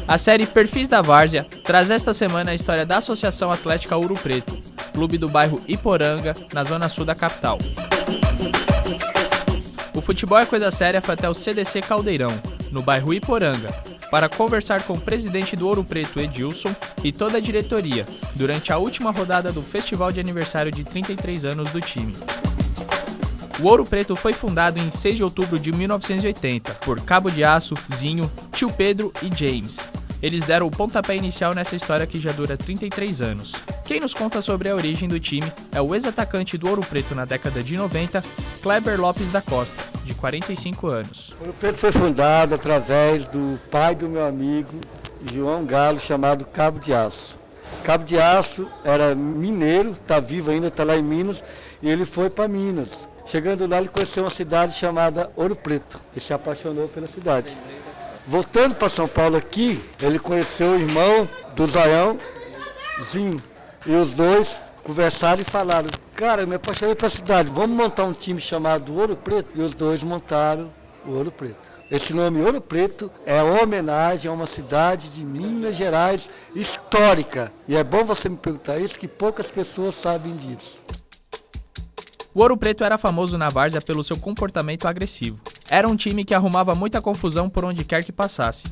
A série Perfis da Várzea traz esta semana a história da Associação Atlética Ouro Preto, clube do bairro Iporanga, na zona sul da capital. O Futebol é Coisa Séria foi até o CDC Caldeirão, no bairro Iporanga, para conversar com o presidente do Ouro Preto, Edilson, e toda a diretoria, durante a última rodada do festival de aniversário de 33 anos do time. O Ouro Preto foi fundado em 6 de outubro de 1980 por Cabo de Aço, Zinho, Tio Pedro e James. Eles deram o pontapé inicial nessa história que já dura 33 anos. Quem nos conta sobre a origem do time é o ex-atacante do Ouro Preto na década de 90, Kleber Lopes da Costa, de 45 anos. O Ouro Preto foi fundado através do pai do meu amigo João Galo, chamado Cabo de Aço. Cabo de Aço era mineiro, está vivo ainda, está lá em Minas, e ele foi para Minas. Chegando lá, ele conheceu uma cidade chamada Ouro Preto e se apaixonou pela cidade. Voltando para São Paulo aqui, ele conheceu o irmão do Zaião, Zinho, e os dois conversaram e falaram: cara, eu me apaixonei pela cidade, vamos montar um time chamado Ouro Preto? E os dois montaram o Ouro Preto. Esse nome Ouro Preto é uma homenagem a uma cidade de Minas Gerais histórica. E é bom você me perguntar isso, que poucas pessoas sabem disso. O Ouro Preto era famoso na várzea pelo seu comportamento agressivo. Era um time que arrumava muita confusão por onde quer que passasse.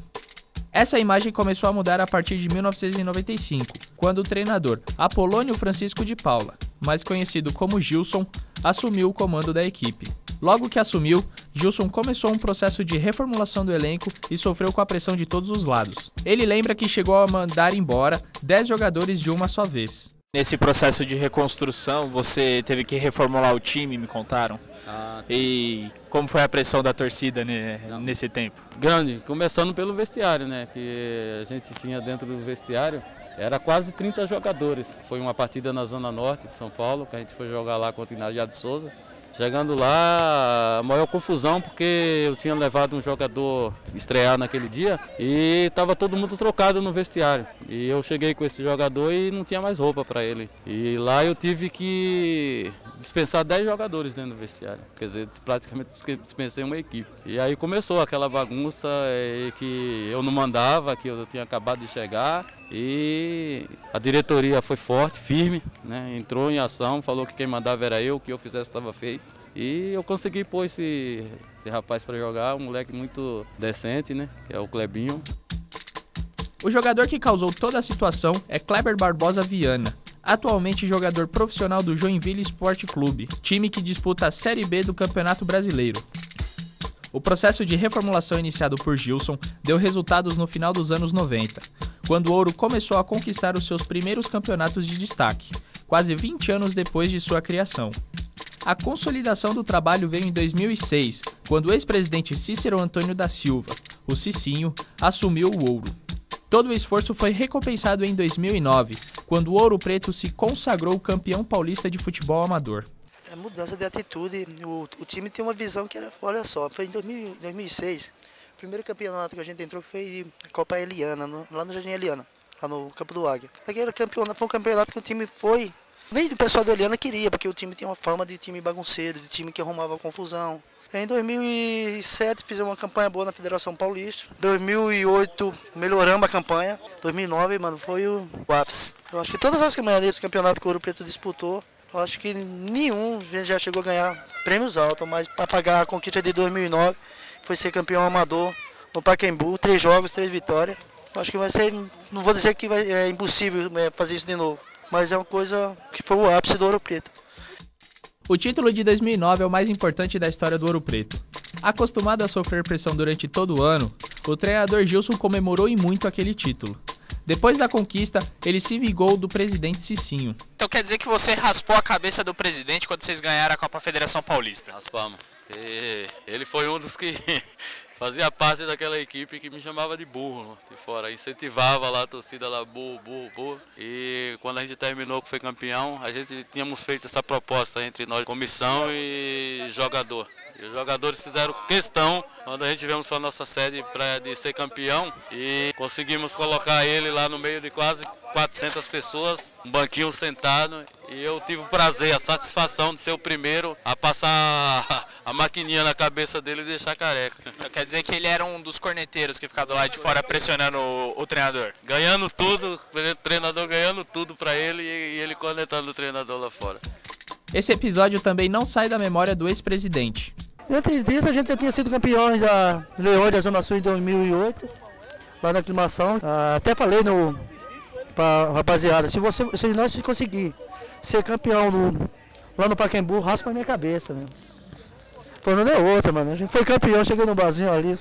Essa imagem começou a mudar a partir de 1995, quando o treinador Apolônio Francisco de Paula, mais conhecido como Gilson, assumiu o comando da equipe. Logo que assumiu, Gilson começou um processo de reformulação do elenco e sofreu com a pressão de todos os lados. Ele lembra que chegou a mandar embora 10 jogadores de uma só vez. Nesse processo de reconstrução, você teve que reformular o time, me contaram? E como foi a pressão da torcida nesse tempo? Grande, começando pelo vestiário, né? Que a gente tinha dentro do vestiário, era quase 30 jogadores. Foi uma partida na Zona Norte de São Paulo, que a gente foi jogar lá contra o Inadiá de Souza. Chegando lá, a maior confusão, porque eu tinha levado um jogador estrear naquele dia e estava todo mundo trocado no vestiário. E eu cheguei com esse jogador e não tinha mais roupa para ele. E lá eu tive que dispensar 10 jogadores dentro do vestiário. Quer dizer, praticamente dispensei uma equipe. E aí começou aquela bagunça que eu não mandava, que eu tinha acabado de chegar. E a diretoria foi forte, firme, né? Entrou em ação, falou que quem mandava era eu, o que eu fizesse estava feito. E eu consegui pôr esse rapaz para jogar, um moleque muito decente, né? Que é o Clebinho. O jogador que causou toda a situação é Kleber Barbosa Viana, atualmente jogador profissional do Joinville Esporte Clube, time que disputa a Série B do Campeonato Brasileiro. O processo de reformulação iniciado por Gilson deu resultados no final dos anos 90, quando o Ouro começou a conquistar os seus primeiros campeonatos de destaque, quase 20 anos depois de sua criação. A consolidação do trabalho veio em 2006, quando o ex-presidente Cícero Antônio da Silva, o Cicinho, assumiu o Ouro. Todo o esforço foi recompensado em 2009, quando o Ouro Preto se consagrou campeão paulista de futebol amador. A mudança de atitude, o time tem uma visão que era, olha só, foi em 2006, o primeiro campeonato que a gente entrou foi a Copa Eliana, lá no Jardim Eliana, lá no Campo do Águia. Aquele campeonato foi um campeonato que o time foi, nem o pessoal da Eliana queria, porque o time tinha uma fama de time bagunceiro, de time que arrumava confusão. Em 2007 fizemos uma campanha boa na Federação Paulista, 2008 melhoramos a campanha, 2009, mano, foi o ápice. Eu acho que todas as campeonatos que o Ouro Preto disputou, eu acho que nenhum já chegou a ganhar prêmios altos, mas para pagar a conquista de 2009, foi ser campeão amador no Pacaembu, 3 jogos, 3 vitórias. Eu acho que vai ser, não vou dizer que é impossível fazer isso de novo, mas é uma coisa que foi o ápice do Ouro Preto. O título de 2009 é o mais importante da história do Ouro Preto. Acostumado a sofrer pressão durante todo o ano, o treinador Gilson comemorou e muito aquele título. Depois da conquista, ele se vingou do presidente Cicinho. Então quer dizer que você raspou a cabeça do presidente quando vocês ganharam a Copa Federação Paulista? Raspamos. Ele foi um dos que fazia parte daquela equipe que me chamava de burro de fora, incentivava lá a torcida lá, burro, burro, burro. E quando a gente terminou que foi campeão, a gente tínhamos feito essa proposta entre nós, comissão e jogador. E os jogadores fizeram questão, quando a gente viemos para a nossa sede de ser campeão, e conseguimos colocar ele lá no meio de quase 400 pessoas, um banquinho sentado, e eu tive o prazer, a satisfação de ser o primeiro a passar a maquininha na cabeça dele e deixar careca. Quer dizer que ele era um dos corneteiros que ficava do lado de fora pressionando o treinador? Ganhando tudo, o treinador ganhando tudo para ele e ele cornetando o treinador lá fora. Esse episódio também não sai da memória do ex-presidente. Antes disso, a gente já tinha sido campeões da Leões da Zona Sul em 2008, lá na aclimação. Até falei para rapaziada, se nós conseguir ser campeão lá no Pacaembu, raspa a minha cabeça, meu. Pô, não deu outra, mano. A gente foi campeão, cheguei no barzinho ali,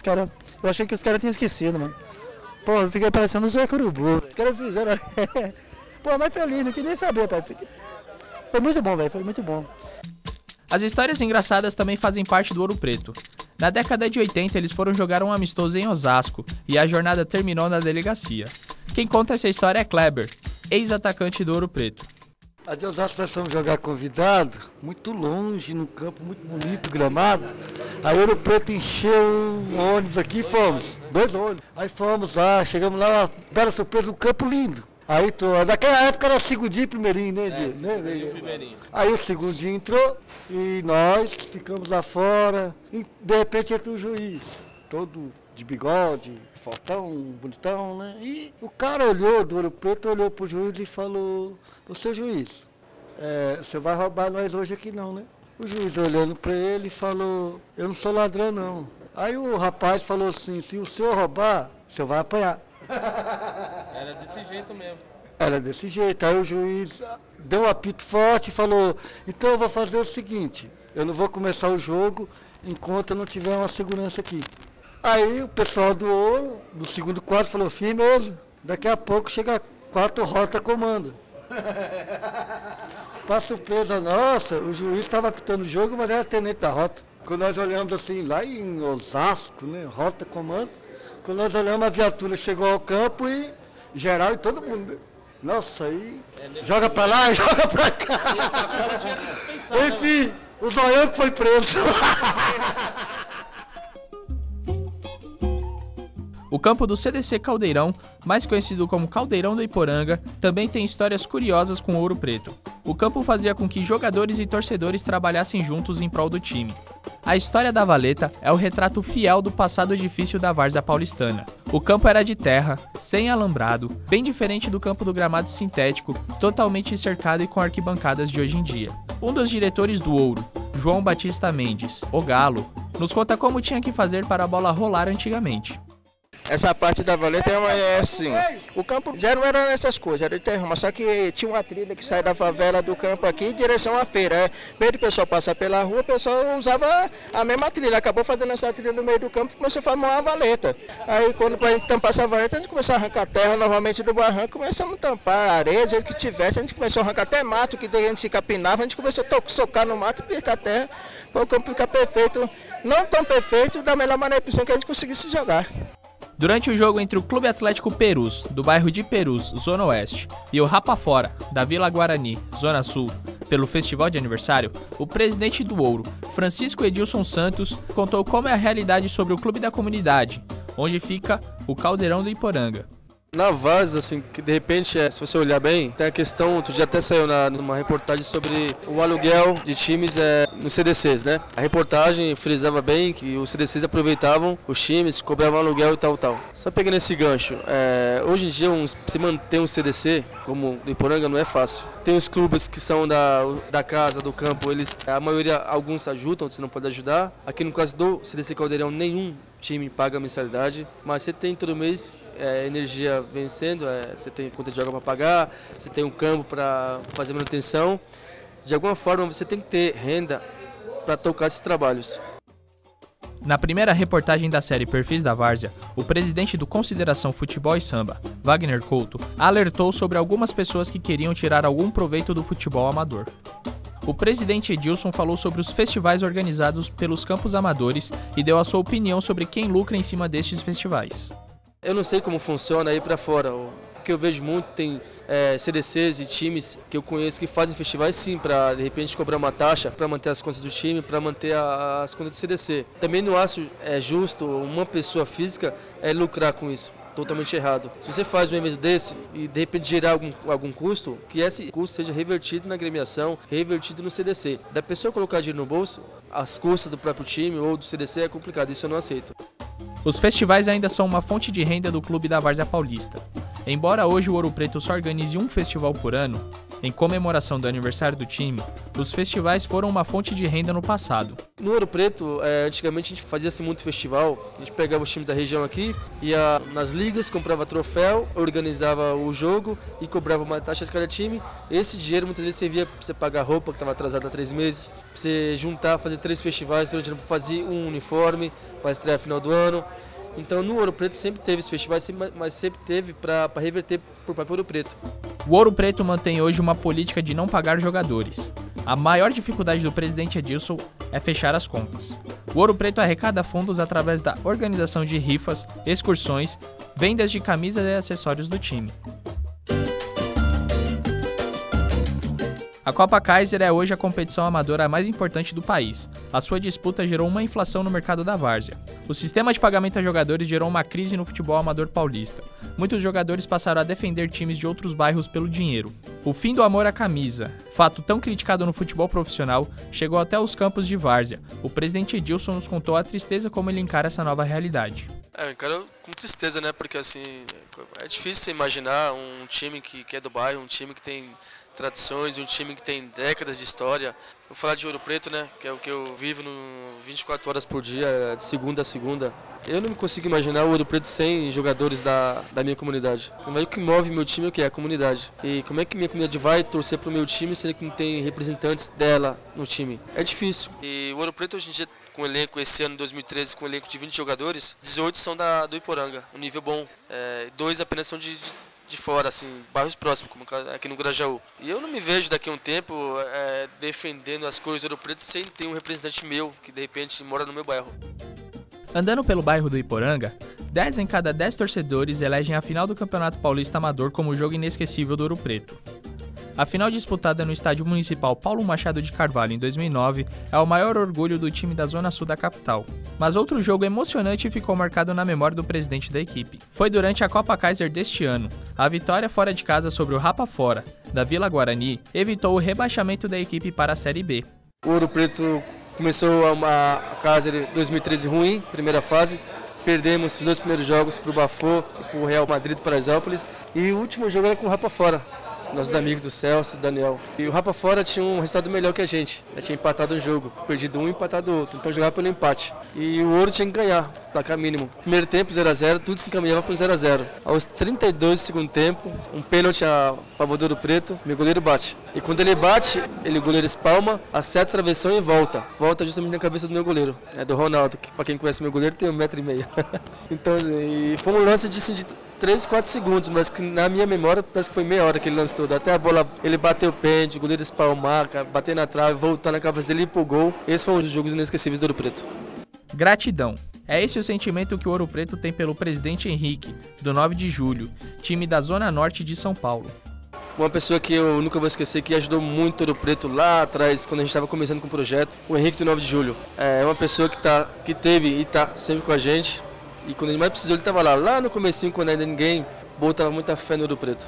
eu achei que os caras tinham esquecido, mano. Pô, eu fiquei parecendo o Zé Curubu. Os caras fizeram... Pô, mas feliz, não queria nem saber, pai. Foi muito bom, velho, foi muito bom. As histórias engraçadas também fazem parte do Ouro Preto. Na década de 80, eles foram jogar um amistoso em Osasco e a jornada terminou na delegacia. Quem conta essa história é Kleber, ex-atacante do Ouro Preto. A de Osasco nós fomos jogar convidado, muito longe, num campo muito bonito, gramado. Aí o Ouro Preto encheu um ônibus aqui e fomos, 2 ônibus. Aí fomos lá, chegamos lá, uma bela surpresa, um campo lindo. Aí, naquela época era segundinho e primeirinho, né, Diego? Primeirinho. Aí o segundinho entrou e nós ficamos lá fora e de repente entra o juiz, todo de bigode, fortão, bonitão, né? E o cara olhou, do Ouro Preto, olhou pro juiz e falou, ô seu juiz, você vai roubar nós hoje aqui não, né? O juiz olhando para ele falou, eu não sou ladrão não. Aí o rapaz falou assim, se o senhor roubar, o senhor vai apanhar. Era desse jeito mesmo. Era desse jeito. Aí o juiz deu um apito forte e falou, então eu vou fazer o seguinte, eu não vou começar o jogo enquanto eu não tiver uma segurança aqui. Aí o pessoal do Ouro, do segundo quadro, falou, firmeza, daqui a pouco chega 4 rota comando. Para surpresa nossa, o juiz estava apitando o jogo, mas era tenente da rota. Quando nós olhamos assim, lá em Osasco, né, rota comando, quando nós olhamos, a viatura chegou ao campo e geral e todo mundo. Nossa, aí joga pra lá, joga pra cá. Enfim, o zoião que foi preso. O campo do CDC Caldeirão, mais conhecido como Caldeirão do Iporanga, também tem histórias curiosas com Ouro Preto. O campo fazia com que jogadores e torcedores trabalhassem juntos em prol do time. A história da Valeta é o retrato fiel do passado difícil da várzea paulistana. O campo era de terra, sem alambrado, bem diferente do campo do gramado sintético, totalmente cercado e com arquibancadas de hoje em dia. Um dos diretores do Ouro, João Batista Mendes, o Galo, nos conta como tinha que fazer para a bola rolar antigamente. Essa parte da Valeta é assim, o campo já não era nessas coisas, era de terra, mas só que tinha uma trilha que sai da favela do campo aqui em direção à feira. Em vez do pessoal passar pela rua, o pessoal usava a mesma trilha, acabou fazendo essa trilha no meio do campo e começou a formar uma valeta. Aí quando a gente tampar essa valeta, a gente começou a arrancar terra novamente do barranco, começamos a tampar a areia, do jeito que tivesse, a gente começou a arrancar até mato, que a gente capinava, a gente começou a socar no mato e picar terra, para o campo ficar perfeito, não tão perfeito, da melhor maneira possível que a gente conseguisse jogar. Durante o jogo entre o Clube Atlético Perus, do bairro de Perus, Zona Oeste, e o Rapa Fora, da Vila Guarani, Zona Sul, pelo festival de aniversário, o presidente do Ouro, Francisco Edilson Santos, contou como é a realidade sobre o clube da comunidade, onde fica o Caldeirão do Iporanga. Na várzea, assim, que de repente, se você olhar bem, tem a questão, outro dia até saiu numa reportagem sobre o aluguel de times nos CDCs, né? A reportagem frisava bem que os CDCs aproveitavam os times, cobravam aluguel e tal. Só pegando esse gancho, hoje em dia, se manter um CDC, como o Iporanga, não é fácil. Tem os clubes que são da casa, do campo, a maioria, alguns ajudam, você não pode ajudar. Aqui no caso do CDC Caldeirão, nenhum time paga a mensalidade, mas você tem todo mês energia vencendo, você tem conta de água para pagar, você tem um campo para fazer manutenção. De alguma forma você tem que ter renda para tocar esses trabalhos. Na primeira reportagem da série Perfis da Várzea, o presidente do Consideração Futebol e Samba, Wagner Couto, alertou sobre algumas pessoas que queriam tirar algum proveito do futebol amador. O presidente Edilson falou sobre os festivais organizados pelos campos amadores e deu a sua opinião sobre quem lucra em cima destes festivais. Eu não sei como funciona aí para fora. O que eu vejo muito tem CDCs e times que eu conheço que fazem festivais sim, para de repente cobrar uma taxa para manter as contas do time, para manter as contas do CDC. Também não acho justo uma pessoa física lucrar com isso. totalmente errado. Se você faz um evento desse e de repente gerar algum custo, que esse custo seja revertido na agremiação, revertido no CDC. Da pessoa colocar dinheiro no bolso, as custas do próprio time ou do CDC é complicado, isso eu não aceito. Os festivais ainda são uma fonte de renda do clube da Várzea Paulista. Embora hoje o Ouro Preto só organize um festival por ano, em comemoração do aniversário do time, os festivais foram uma fonte de renda no passado. No Ouro Preto, antigamente a gente fazia muito festival, a gente pegava os times da região aqui, ia nas ligas, comprava troféu, organizava o jogo e cobrava uma taxa de cada time. Esse dinheiro muitas vezes servia para você pagar roupa que estava atrasada há 3 meses, para você juntar, fazer 3 festivais, durante o ano fazer um uniforme para estrear no final do ano. Então no Ouro Preto sempre teve esse festival, mas sempre teve para reverter por próprio Ouro Preto. O Ouro Preto mantém hoje uma política de não pagar jogadores. A maior dificuldade do presidente Edilson é fechar as contas. O Ouro Preto arrecada fundos através da organização de rifas, excursões, vendas de camisas e acessórios do time. A Copa Kaiser é hoje a competição amadora mais importante do país. A sua disputa gerou uma inflação no mercado da várzea. O sistema de pagamento a jogadores gerou uma crise no futebol amador paulista. Muitos jogadores passaram a defender times de outros bairros pelo dinheiro. O fim do amor à camisa, fato tão criticado no futebol profissional, chegou até os campos de várzea. O presidente Edilson nos contou a tristeza como ele encara essa nova realidade. Eu encaro com tristeza, né? Porque assim, é difícil você imaginar um time que é do bairro, um time que tem tradições, um time que tem décadas de história. Vou falar de Ouro Preto, né, que é o que eu vivo 24 horas por dia, de segunda a segunda. Eu não consigo imaginar o Ouro Preto sem jogadores da minha comunidade. O que move meu time é o que é a comunidade. E como é que minha comunidade vai torcer para o meu time sendo que não tem representantes dela no time? É difícil. E o Ouro Preto hoje em dia, com o elenco, esse ano 2013, com o elenco de 20 jogadores, 18 são do Iporanga, um nível bom. 2 apenas são de fora, assim, bairros próximos, como aqui no Grajaú. E eu não me vejo daqui a um tempo defendendo as cores do Ouro Preto sem ter um representante meu, que de repente mora no meu bairro. Andando pelo bairro do Iporanga, 10 em cada 10 torcedores elegem a final do Campeonato Paulista Amador como o jogo inesquecível do Ouro Preto. A final disputada no Estádio Municipal Paulo Machado de Carvalho em 2009 é o maior orgulho do time da Zona Sul da capital. Mas outro jogo emocionante ficou marcado na memória do presidente da equipe. Foi durante a Copa Kaiser deste ano. A vitória fora de casa sobre o Rapa Fora, da Vila Guarani, evitou o rebaixamento da equipe para a Série B. O Ouro Preto começou a Kaiser 2013 ruim, primeira fase. Perdemos os 2 primeiros jogos para o Bafô e para o Real Madrid do Paraisópolis. E o último jogo era com o Rapa Fora. Nossos amigos do Celso, do Daniel. E o Rapa Fora tinha um resultado melhor que a gente. Tinha empatado um jogo, perdido um e empatado outro. Então jogava pelo empate. E o Ouro tinha que ganhar, placar mínimo. Primeiro tempo 0x0, tudo se encaminhava para o 0x0. Aos 32 do segundo tempo, um pênalti a favor do Ouro Preto, meu goleiro bate. E quando ele bate, o goleiro espalma, acerta a travessão e volta. Volta justamente na cabeça do meu goleiro, do Ronaldo, que para quem conhece meu goleiro tem 1,5 m. Então, e foi um lance de 3, 4 segundos, mas que na minha memória parece que foi meia hora que ele lance todo. Até a bola, ele bateu o pênalti, o goleiro espalmar, bater na trave, voltar na cabeça dele e ir pro gol. Esse foi um dos jogos inesquecíveis do Ouro Preto. Gratidão. É esse o sentimento que o Ouro Preto tem pelo presidente Henrique, do 9 de julho, time da Zona Norte de São Paulo. Uma pessoa que eu nunca vou esquecer, que ajudou muito o Ouro Preto lá atrás, quando a gente estava começando com o projeto, o Henrique do 9 de julho. É uma pessoa que teve e está sempre com a gente. E quando a gente mais precisou, ele estava lá no comecinho, quando ainda ninguém botava muita fé no Ouro Preto.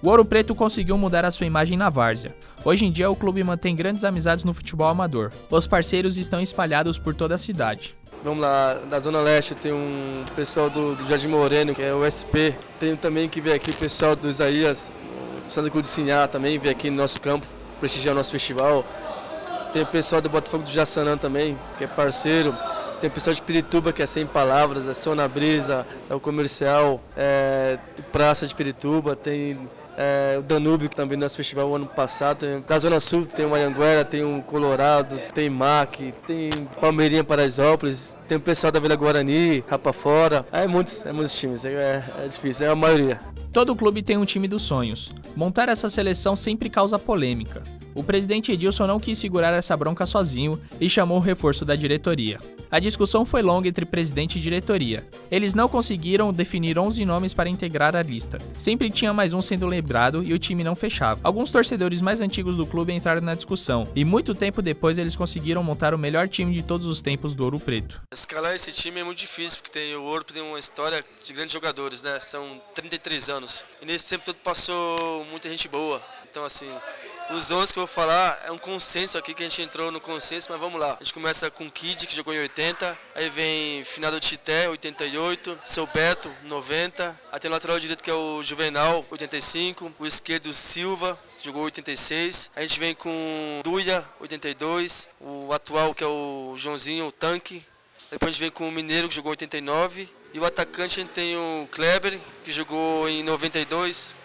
O Ouro Preto conseguiu mudar a sua imagem na várzea. Hoje em dia o clube mantém grandes amizades no futebol amador. Os parceiros estão espalhados por toda a cidade. Vamos lá, da Zona Leste tem um pessoal do Jardim Moreno, que é o SP. Tem também que veio aqui o pessoal do Isaías, do Santa Cruz do Sinhá também, veio aqui no nosso campo, prestigiar o nosso festival. Tem o pessoal do Botafogo do Jaçanã também, que é parceiro. Tem o pessoal de Pirituba, que é Sem Palavras, é Sona Brisa, é o Comercial, Praça de Pirituba, tem o Danúbio, que também no nosso festival o ano passado. Da Zona Sul tem o Anhanguera, tem o Colorado, tem MAC, tem Palmeirinha Paraisópolis, tem o pessoal da Vila Guarani, Rapa Fora. É muitos times, é difícil, é a maioria. Todo clube tem um time dos sonhos. Montar essa seleção sempre causa polêmica. O presidente Edilson não quis segurar essa bronca sozinho e chamou o reforço da diretoria. A discussão foi longa entre presidente e diretoria. Eles não conseguiram definir 11 nomes para integrar a lista. Sempre tinha mais um sendo lembrado e o time não fechava. Alguns torcedores mais antigos do clube entraram na discussão e muito tempo depois eles conseguiram montar o melhor time de todos os tempos do Ouro Preto. Escalar esse time é muito difícil porque o Ouro tem uma história de grandes jogadores, né? São 33 anos e nesse tempo todo passou muita gente boa. Então assim, os 11 que eu vou falar é um consenso aqui, que a gente entrou no consenso, mas vamos lá. A gente começa com o Kid, que jogou em 80, aí vem finado Tité, 88, Seu Beto, 90, aí tem o lateral direito que é o Juvenal, 85, o esquerdo Silva, jogou 86, a gente vem com Duia, 82, o atual que é o Joãozinho, o Tanque, depois a gente vem com o Mineiro, que jogou 89, e o atacante a gente tem o Kleber, que jogou em 92,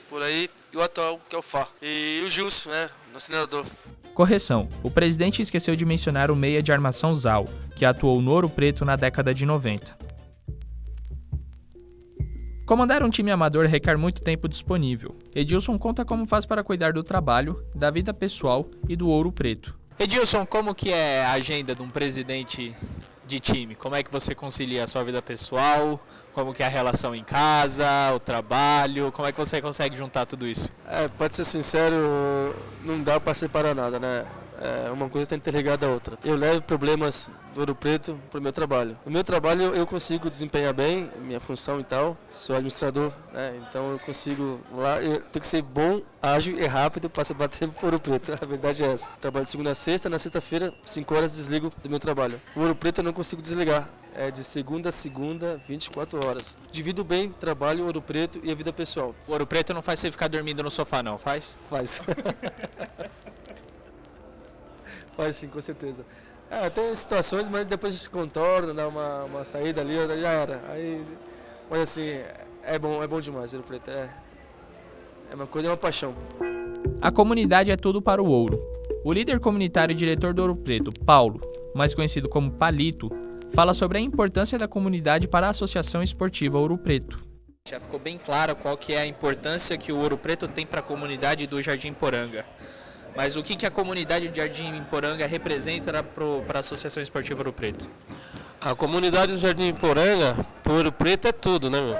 por aí, e o atual, que é o Fá. E o Gilson, né, nosso treinador. Correção, o presidente esqueceu de mencionar o meia de armação Zal, que atuou no Ouro Preto na década de 90. Comandar um time amador requer muito tempo disponível. Edilson conta como faz para cuidar do trabalho, da vida pessoal e do Ouro Preto. Edilson, como que é a agenda de um presidente de time? Como é que você concilia a sua vida pessoal? Como que é a relação em casa, o trabalho? Como é que você consegue juntar tudo isso? Pode ser sincero, não dá para separar nada, né? Uma coisa tem que ter ligado à outra. Eu levo problemas do Ouro Preto para o meu trabalho. No meu trabalho eu consigo desempenhar bem minha função e tal. Sou administrador, né? Então eu consigo lá. Eu tenho que ser bom, ágil e rápido para se bater para o Ouro Preto. A verdade é essa. Trabalho de segunda a sexta, na sexta-feira, 5 horas desligo do meu trabalho. O Ouro Preto eu não consigo desligar. É de segunda a segunda, 24 horas. Divido bem trabalho, Ouro Preto e a vida pessoal. O Ouro Preto não faz você ficar dormindo no sofá, não, faz? Faz. Faz sim, com certeza. Tem situações, mas depois a gente contorna, dá uma saída ali, já era. Aí, mas assim, é bom demais, Ouro Preto. É uma coisa, é uma paixão. A comunidade é tudo para o Ouro. O líder comunitário e diretor do Ouro Preto, Paulo, mais conhecido como Palito, fala sobre a importância da comunidade para a Associação Esportiva Ouro Preto. Já ficou bem claro qual que é a importância que o Ouro Preto tem para a comunidade do Jardim Poranga. Mas o que a comunidade do Jardim Poranga representa para a Associação Esportiva Ouro Preto? A comunidade do Jardim Poranga, para o Ouro Preto, é tudo, né, meu?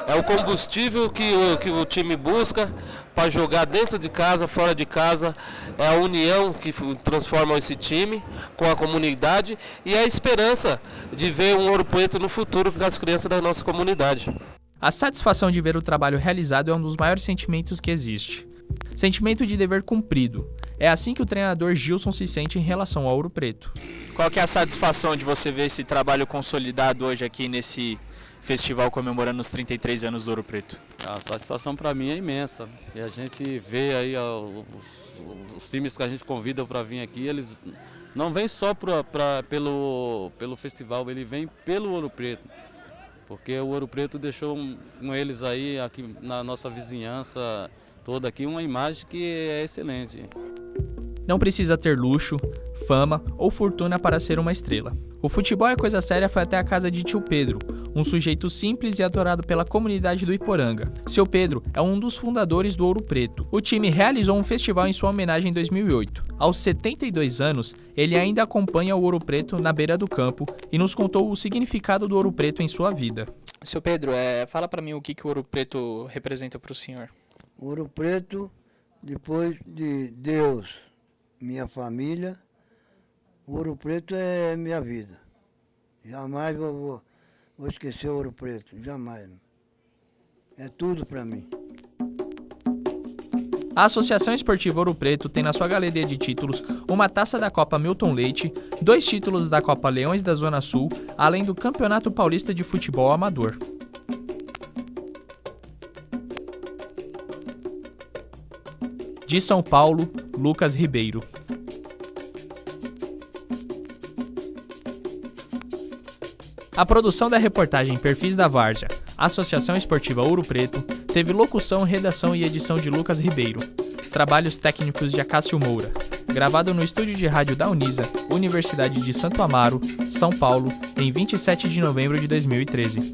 É o combustível que o time busca para jogar dentro de casa, fora de casa. É a união que transforma esse time com a comunidade e a esperança de ver um Ouro Preto no futuro com as crianças da nossa comunidade. A satisfação de ver o trabalho realizado é um dos maiores sentimentos que existe. Sentimento de dever cumprido. É assim que o treinador Gilson se sente em relação ao Ouro Preto. Qual que é a satisfação de você ver esse trabalho consolidado hoje aqui nesse festival comemorando os 33 anos do Ouro Preto? A satisfação para mim é imensa. E a gente vê aí os times que a gente convida para vir aqui, eles não vêm só pelo festival, ele vem pelo Ouro Preto. Porque o Ouro Preto deixou com eles aí, aqui na nossa vizinhança toda aqui, uma imagem que é excelente. Não precisa ter luxo, fama ou fortuna para ser uma estrela. O futebol é coisa séria foi até a casa de tio Pedro, um sujeito simples e adorado pela comunidade do Iporanga. Seu Pedro é um dos fundadores do Ouro Preto. O time realizou um festival em sua homenagem em 2008. Aos 72 anos, ele ainda acompanha o Ouro Preto na beira do campo e nos contou o significado do Ouro Preto em sua vida. Seu Pedro, fala para mim o que o Ouro Preto representa para o senhor. O Ouro Preto, depois de Deus, minha família, o Ouro Preto é minha vida. Jamais vou esquecer o Ouro Preto, jamais. É tudo para mim. A Associação Esportiva Ouro Preto tem na sua galeria de títulos uma taça da Copa Milton Leite, 2 títulos da Copa Leões da Zona Sul, além do Campeonato Paulista de Futebol Amador. De São Paulo, Lucas Ribeiro. A produção da reportagem Perfis da Várzea, Associação Esportiva Ouro Preto, teve locução, redação e edição de Lucas Ribeiro. Trabalhos técnicos de Acácio Moura. Gravado no estúdio de rádio da Unisa, Universidade de Santo Amaro, São Paulo, em 27 de novembro de 2013.